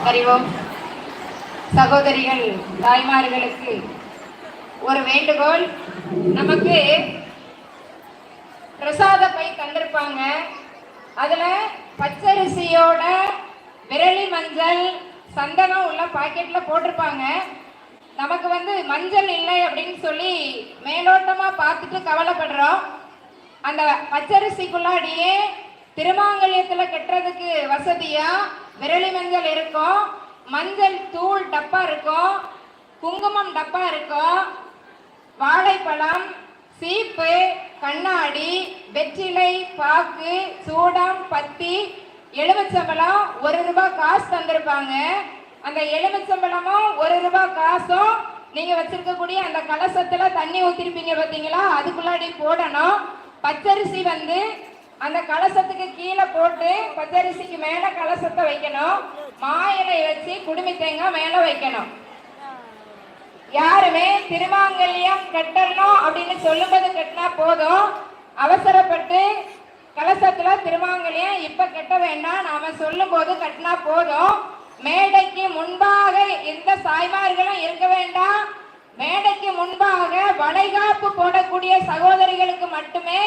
அறிவோம். சகோதரிகள் தாய்மார்களுக்கு ஒரு வேண்டுகோள். நமக்கு பிரசாத பை தந்திருப்பாங்க. அதுல பச்சரிசியோட விரலி மஞ்சள் சந்தனம் உள்ள பாக்கெட்ல போட்டிருப்பாங்க. நமக்கு மஞ்சள் இல்லை அப்படின்னு சொல்லி மேலோட்டமா பார்த்துட்டு கவலைப்படுறோம். அந்த பச்சரிசிக்குள்ளாடியே திருமாங்கல்யத்துல கட்டுறதுக்கு வசதியா விரலி மஞ்சள் இருக்கும், மஞ்சள் தூள் டப்பா இருக்கும், குங்குமம் டப்பா இருக்கும், வாழைப்பழம், சீப்பு, கண்ணாடி, வெற்றிலை, பாக்கு, சூடம், பத்தி, எலுமிச்சம்பழம் 1 ரூபாய் காசு தந்திருப்பாங்க. அந்த எலுமிச்சம்பழமும் 1 ரூபாய் காசும் நீங்க வச்சிருக்கக்கூடிய அந்த கலசத்துல தண்ணி ஊத்திருப்பீங்க பார்த்தீங்களா, அதுக்குள்ளாடி போடணும். பச்சரிசி அந்த கலசத்துக்கு கீழே போட்டு பச்சரிசிக்கு மேல கலசத்தை வைக்கணும். மாயிலை வச்சு குடுமி தேங்காய் மேல வைக்கணும். யாருமே திருமாங்கல்யம் கட்டணும் அப்படின்னு சொல்லும்போது கட்டினா போதும். அவசரப்பட்டு கலசத்துல திருமாங்கல்யம் இப்ப கட்ட வேண்டாம், நாம சொல்லும் போது கட்டினா போதும். மேடைக்கு முன்பாக எந்த சாய்மார்களும் இருக்க வேண்டாம். மேடைக்கு முன்பாக வளைகாப்பு போடக்கூடிய சகோதரிகளுக்கு மட்டுமே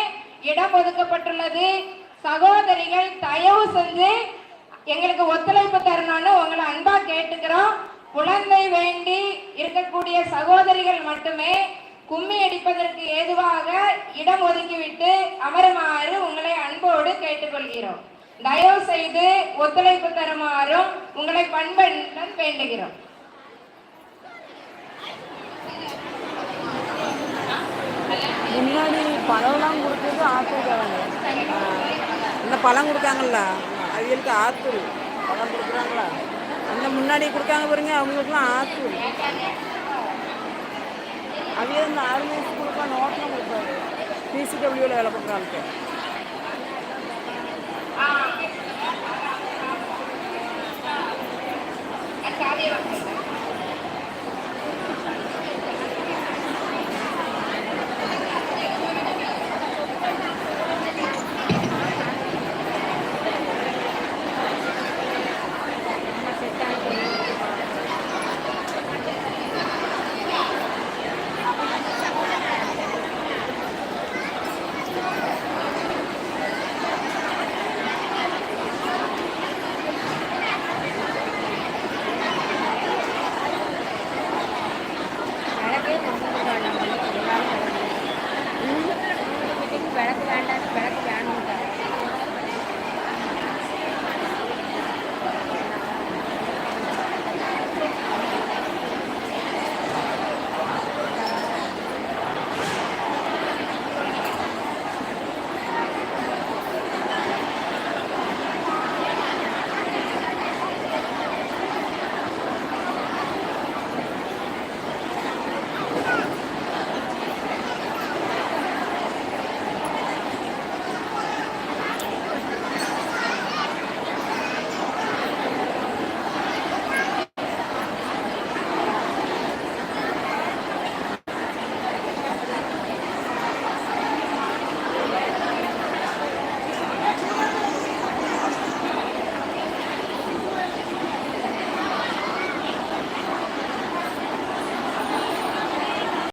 இடம் ஒதுக்கப்பட்டுள்ளது. சகோதரிகள் தயவு செஞ்சு எங்களுக்கு ஒத்துழைப்பு தரணும்னு உங்களை அன்பா கேட்டுக்கிறோம். குழந்தை வேண்டி இருக்கக்கூடிய சகோதரிகள் மட்டுமே கும்மி அடிப்பதற்கு ஏதுவாக இடம் ஒதுக்கிவிட்டு அமருமாறு உங்களை அன்போடு கேட்டுக்கொள்கிறோம். தயவு செய்து ஒத்துழைப்பு தருமாறும் உங்களை பண்புடன் வேண்டுகிறோம். முன்னாடி பழம்லாம் கொடுத்தது ஆத்தூர்காரங்க. இந்த பழம் கொடுத்தாங்கல்ல அவங்களுக்கு ஆத்தூர் பழம் கொடுக்குறாங்களா, அந்த முன்னாடி கொடுக்காங்க பாருங்க, அவங்களுக்குலாம் ஆத்தூர். அவையே இந்த 6 மாதத்துக்கு கொடுப்பா நோட்டெலாம் கொடுப்பாரு. பிசிடபிள்யூவில் வேலை பண்ணுறாங்க.